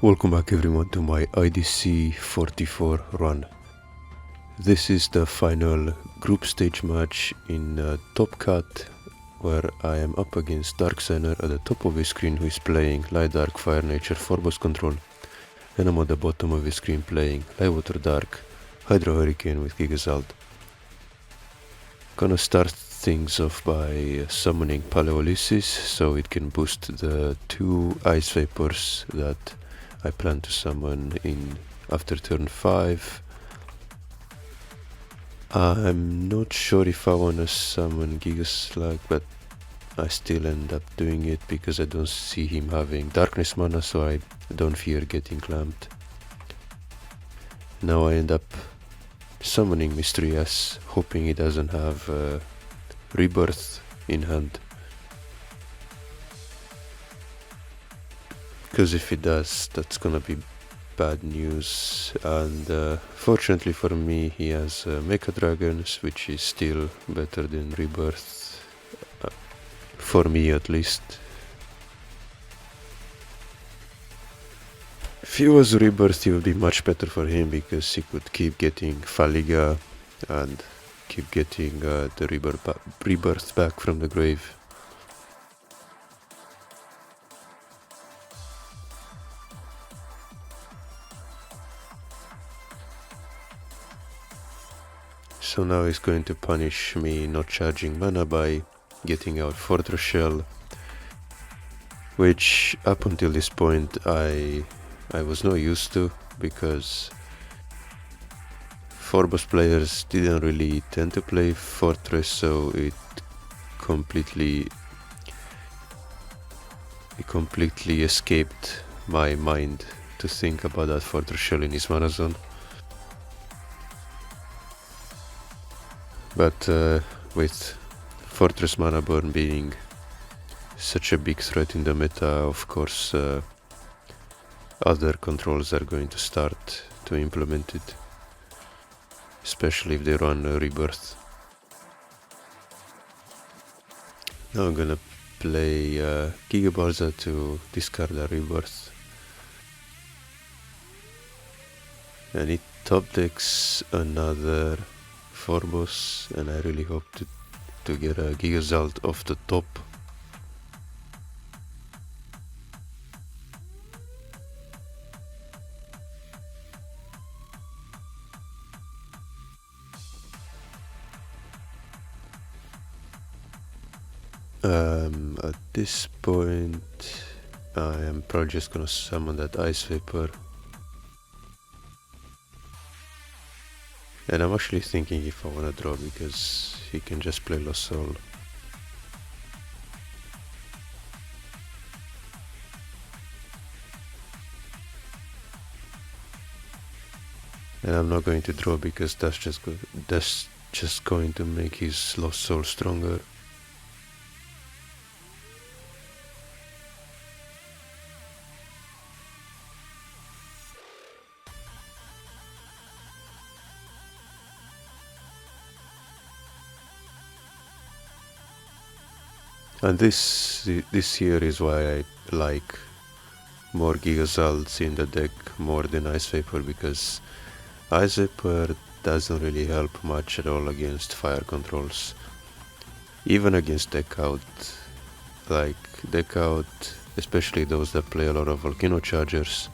Welcome back everyone to my IDC 44 run. This is the final group stage match in Top Cut, where I am up against Darksigner at the top of his screen, who is playing Light Dark Fire Nature Forbos Control, and I'm at the bottom of his screen playing Light Water Dark Hydro Hurricane with Gigazald. Gonna start things off by summoning Paleolysis so it can boost the 2 Ice Vapors that I plan to summon in after turn 5. I'm not sure if I wanna summon Gigaslug, but I still end up doing it because I don't see him having darkness mana, so I don't fear getting clamped. Now I end up summoning Mystery S, hoping he doesn't have Rebirth in hand. Because if it does, that's gonna be bad news. And fortunately for me, he has Mecha Dragons, which is still better than Rebirth, for me at least. If he was Rebirth, it would be much better for him because he could keep getting Faliga and keep getting the Rebirth back from the grave. So now he's going to punish me not charging mana by getting out Fortress Shell, which up until this point I was not used to, because Forbos players didn't really tend to play Fortress, so it completely escaped my mind to think about that Fortress Shell in his mana zone. But with Fortress Mana Burn being such a big threat in the meta, of course other controls are going to start to implement it, especially if they run Rebirth. Now I'm gonna play Gigabalza to discard a Rebirth, and it top decks another Forbos, and I really hope to get a Gigazald off the top. At this point I am probably just gonna summon that Ice Vapor. And I'm actually thinking if I wanna draw, because he can just play Lost Soul. And I'm not going to draw because that's just going to make his Lost Soul stronger. And this here is why I like more Gigazalds in the deck more than Ice Vapor, because Ice Vapor doesn't really help much at all against fire controls. Even against deck out, especially those that play a lot of Volcano Chargers,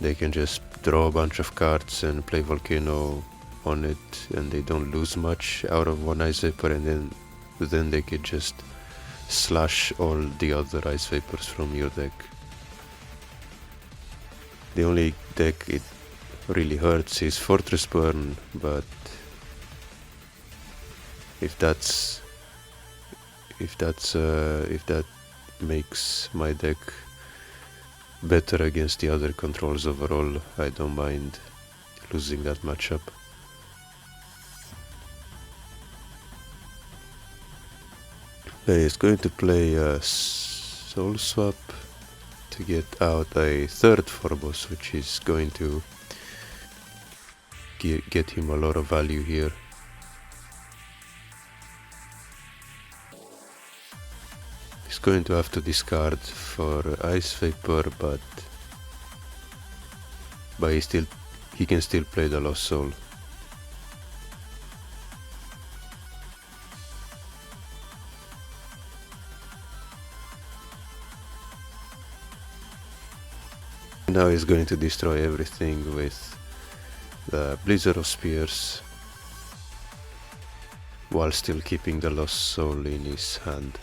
they can just draw a bunch of cards and play Volcano on it, and they don't lose much out of one Ice Vapor, and then they could just slash all the other Ice Vapors from your deck. The only deck it really hurts is Fortress Burn, but if that makes my deck better against the other controls overall, I don't mind losing that matchup. He's going to play a Soul Swap to get out a third Forbos, which is going to get him a lot of value here. He's going to have to discard for Ice Vapor, but but he can still play the Lost Soul. Now he's going to destroy everything with the Blizzard of Spears, while still keeping the Lost Soul in his hand.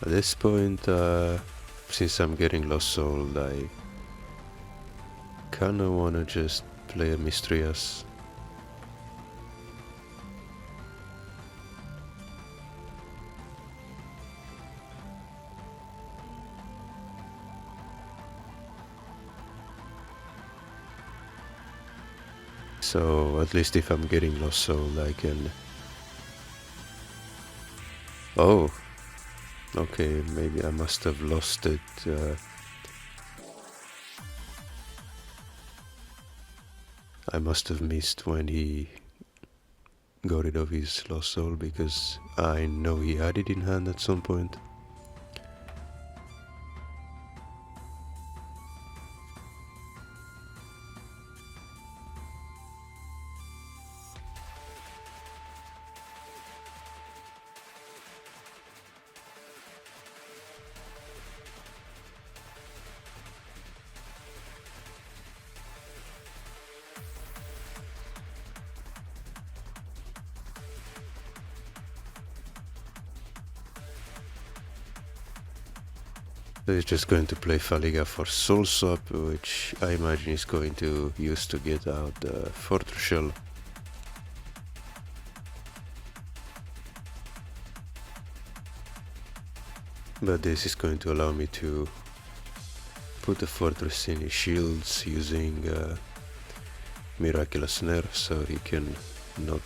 At this point, since I'm getting Lost Soul, I kinda wanna just play a Mistrias. So at least if I'm getting Lost Soul, I can... Oh! Okay, maybe I must have lost it. I must have missed when he got rid of his Lost Soul, because I know he had it in hand at some point. So he's just going to play Faliga for Soul Swap, which I imagine he's going to use to get out the Fortress Shell. But this is going to allow me to put the Fortress in his shields using Miraculous Nerf, so he can not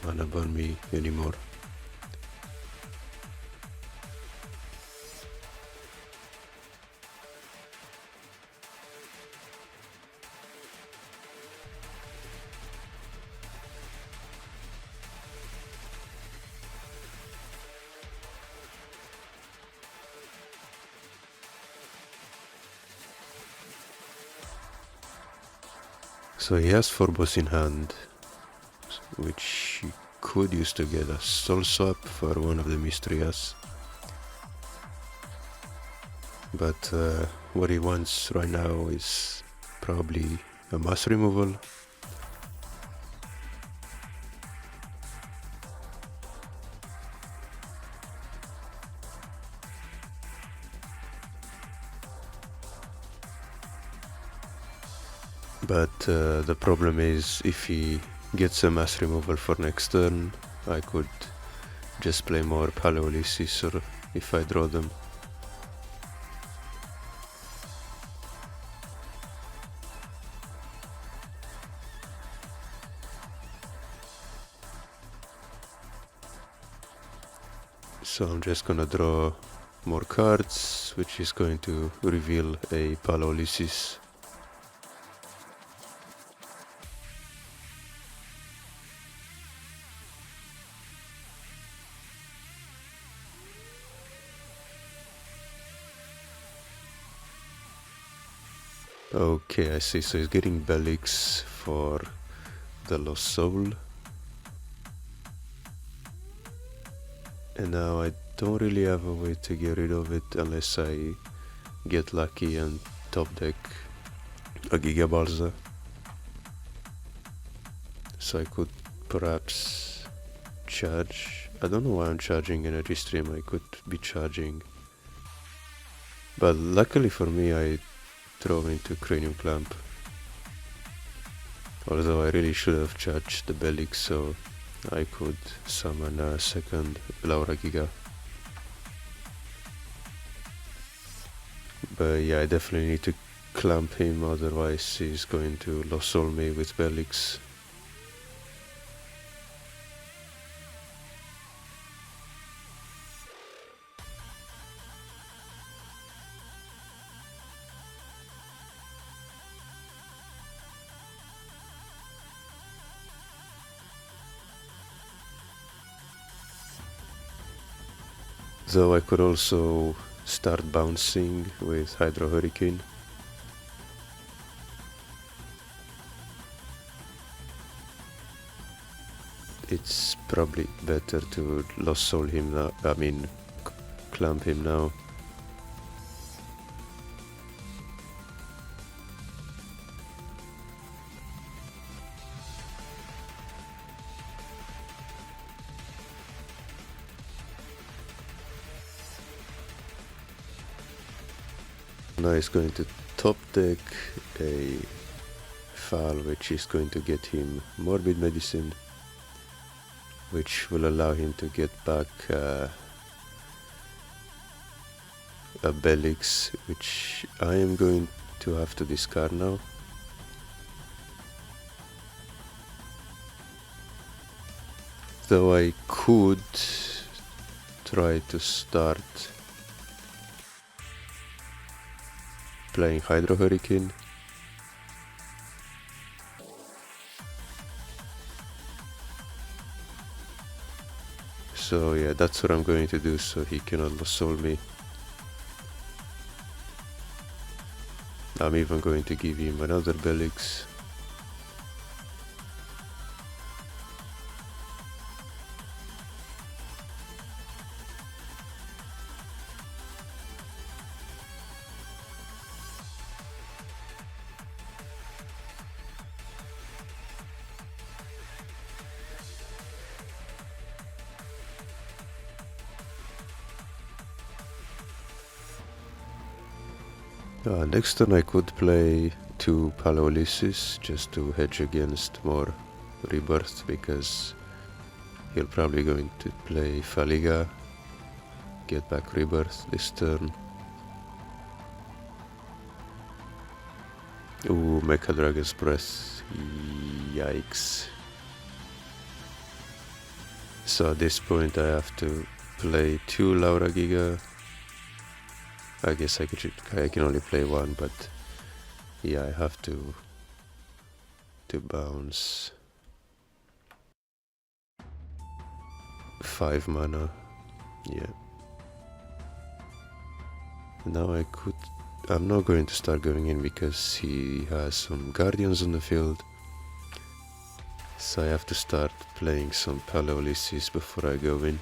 mana burn me anymore. So he has Forbos in hand, which he could use to get a Soul Swap for one of the Mistrias. But what he wants right now is probably a mass removal. But the problem is, if he gets a mass removal for next turn, I could just play more Paleoliths, or if I draw them. So I'm just gonna draw more cards, which is going to reveal a Paleoliths. Okay, I see, so he's getting Belix for the Lost Soul. And now I don't really have a way to get rid of it unless I get lucky and top deck a Gigabalza. So I could perhaps charge. I don't know why I'm charging Energy Stream, I could be charging. But luckily for me, I drove into Cranium Clamp. Although I really should have charged the Belix, so I could summon a second Laura Giga. But yeah, I definitely need to clamp him, otherwise he's going to Lost Soul me with Belix. Though I could also start bouncing with Hydro Hurricane. It's probably better to Lost Soul him now, clamp him now. Now he's going to top deck a file which is going to get him Morbid Medicine, which will allow him to get back a Bellix, which I am going to have to discard now. Though I could try to start playing Hydro Hurricane. So yeah, that's what I'm going to do, so he cannot Lost Soul me. I'm even going to give him another Bellix. Next turn I could play 2 Paleoliths just to hedge against more rebirth, because he'll probably going to play Faliga, get back rebirth this turn. Ooh, Mecha Dragon's Breath, yikes. So at this point I have to play 2 Laura Giga. I guess I can only play 1, but yeah, I have to bounce 5 mana. Yeah. Now I'm not going to start going in because he has some Guardians on the field. So I have to start playing some Paleoliths before I go in.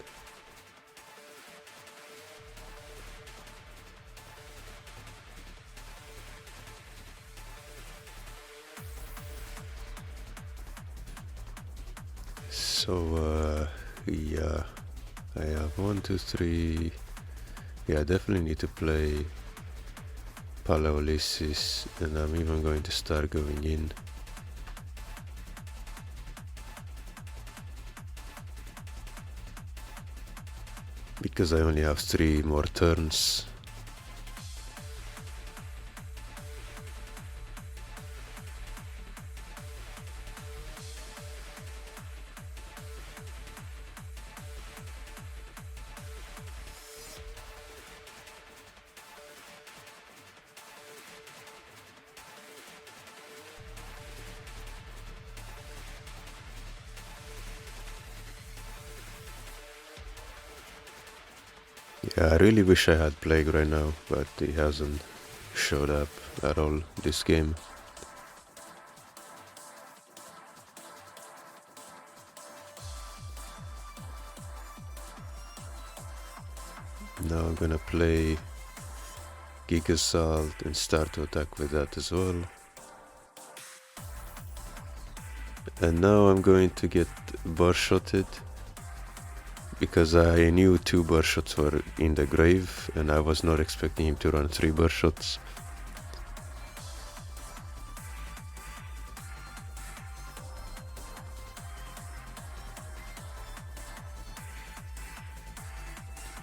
So yeah, I have 1, 2, 3. Yeah, I definitely need to play Paleoliths, and I'm even going to start going in. Because I only have 3 more turns. Yeah, I really wish I had Plague right now, but he hasn't showed up at all this game. Now I'm gonna play Gigazald and start to attack with that as well. And now I'm going to get bar-shotted, because I knew 2 bar-shots were in the grave and I was not expecting him to run 3 bar-shots.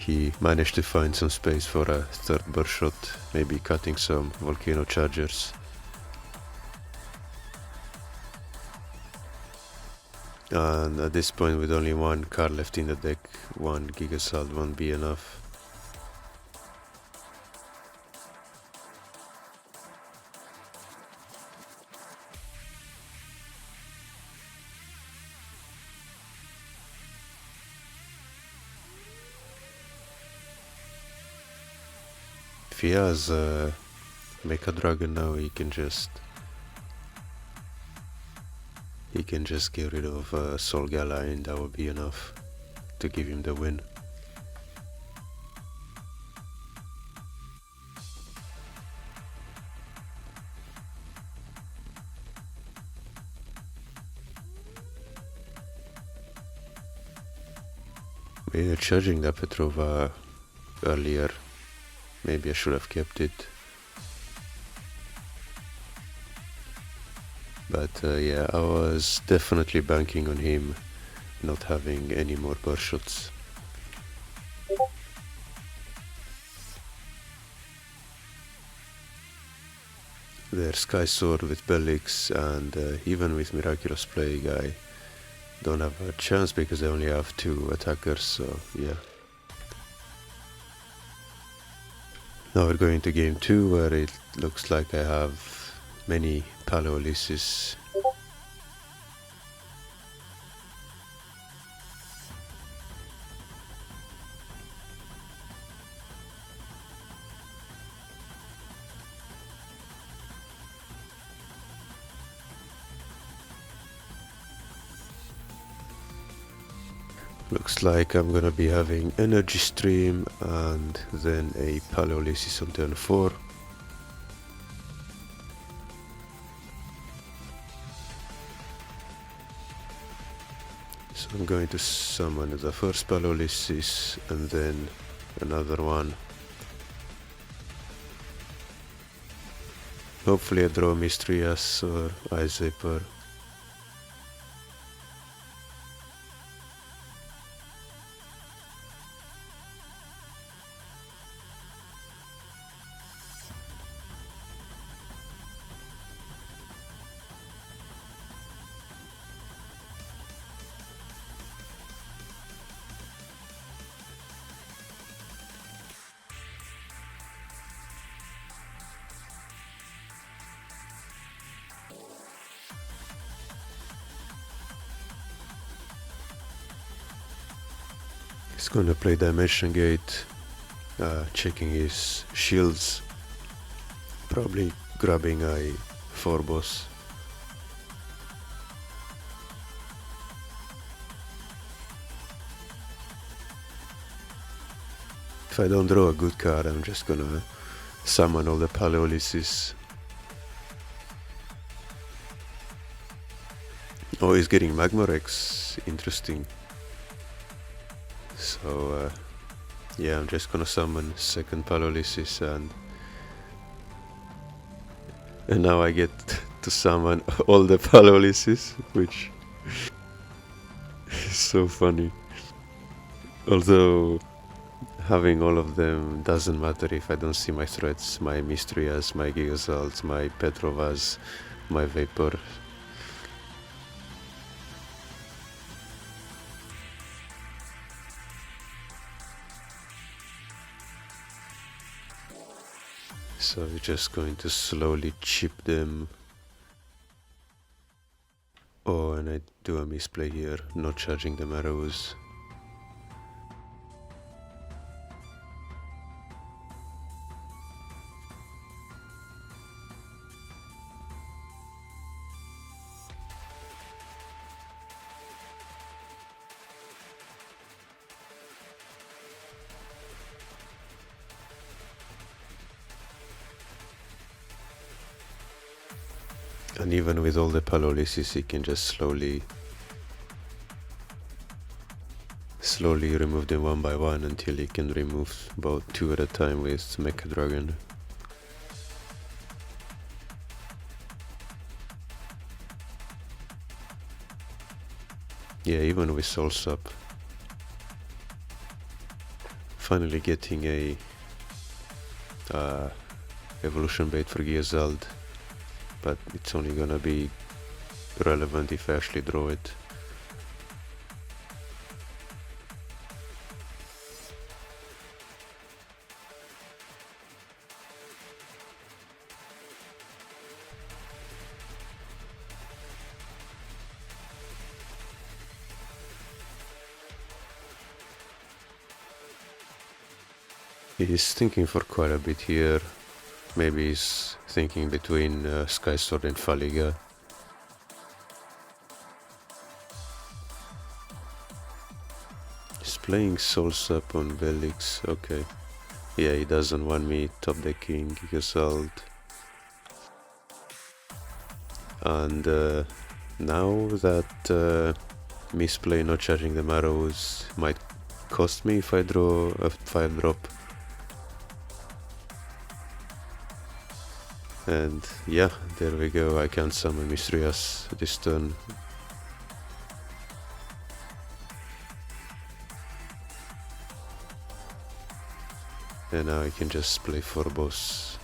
He managed to find some space for a 3rd bar-shot, maybe cutting some volcano chargers. And at this point, with only 1 card left in the deck, 1 Gigazald won't be enough. If he has Mecha Dragon now, he can just get rid of Sol Gala, and that will be enough to give him the win. We were charging that Petrova earlier. Maybe I should have kept it. But yeah, I was definitely banking on him not having any more burst shots. Their Sky Sword with Bellix and even with Miraculous Plague, I don't have a chance because I only have 2 attackers, so yeah. Now we're going to game 2, where it looks like I have many Paleoliths. Looks like I'm gonna be having Energy Stream and then a Paleoliths on turn 4. So I'm going to summon the first Paleoliths and then another one. Hopefully I draw Mistrias or Ice Vapor. He's gonna play Dimension Gate, checking his shields, probably grabbing a Forbos. If I don't draw a good card, I'm just gonna summon all the Paleoliths. Oh, he's getting Magma Rex, interesting. So yeah, I'm just gonna summon second Paleoliths and now I get to summon all the Paleoliths, which is so funny. Although having all of them doesn't matter if I don't see my threats, my Mistrias, my Gigazalds, my Petrovas, my Vapor. So we're just going to slowly chip them. Oh, and I do a misplay here, not charging the arrows. And even with all the Paleoliths, he can just slowly remove them one by one until he can remove about 2 at a time with Mecha Dragon. Yeah, even with Soul Sap. Finally getting a evolution bait for Gigazald, but it's only gonna be relevant if I actually draw it. He's thinking for quite a bit here. Maybe he's thinking between Sky Sword and Faliga. He's playing Souls Up on Belix, okay. Yeah, he doesn't want me top decking Gigazald. And now that misplay not charging the arrows might cost me if I draw a 5-drop. And yeah, there we go, I can't summon Mysterious this turn. And now I can just play Forbos.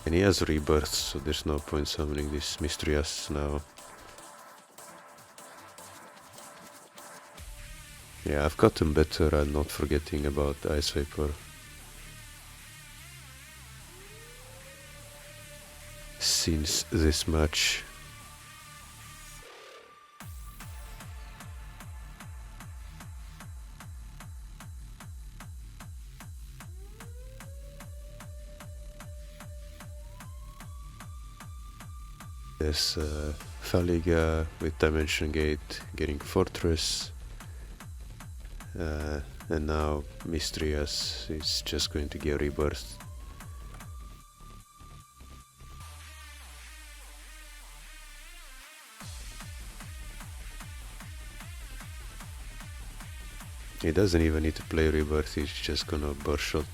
And he has Rebirth, so there's no point summoning this Mysterious now. Yeah, I've gotten better at not forgetting about Ice Vapor. Since this match. There's Faliga with Dimension Gate getting Fortress. And now Mysterious is just going to get Rebirth. He doesn't even need to play Rebirth, he's just gonna burst shot.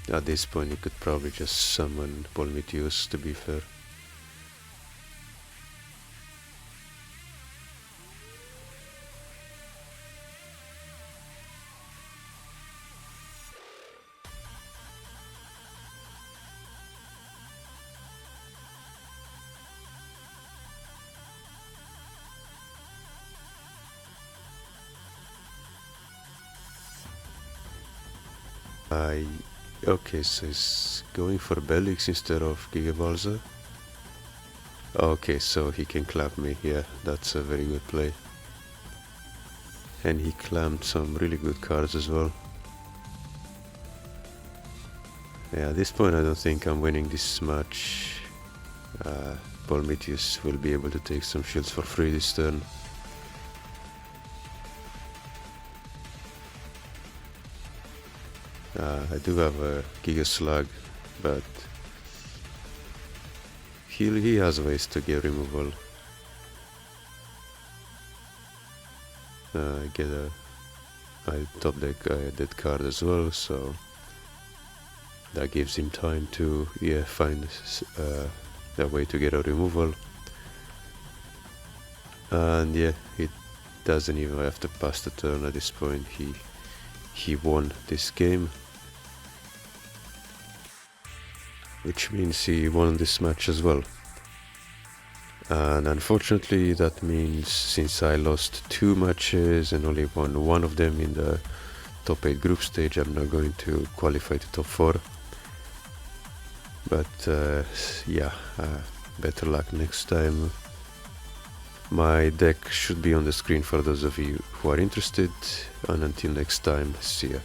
At this point he could probably just summon Polmitius, to be fair. Okay, so he's going for Belix instead of Gigabalza. Okay, so he can clap me, yeah, that's a very good play. And he clamped some really good cards as well. Yeah, at this point I don't think I'm winning this match. Polmitius will be able to take some shields for free this turn. I do have a Giga Slug, but he has ways to get removal. I top deck a dead card as well, so that gives him time to find a way to get a removal. And yeah, he doesn't even have to pass the turn at this point. He won this game, which means he won this match as well. And unfortunately that means since I lost 2 matches and only won one of them in the top 8 group stage, I'm not going to qualify to top 4. But better luck next time. My deck should be on the screen for those of you who are interested, and until next time, see ya.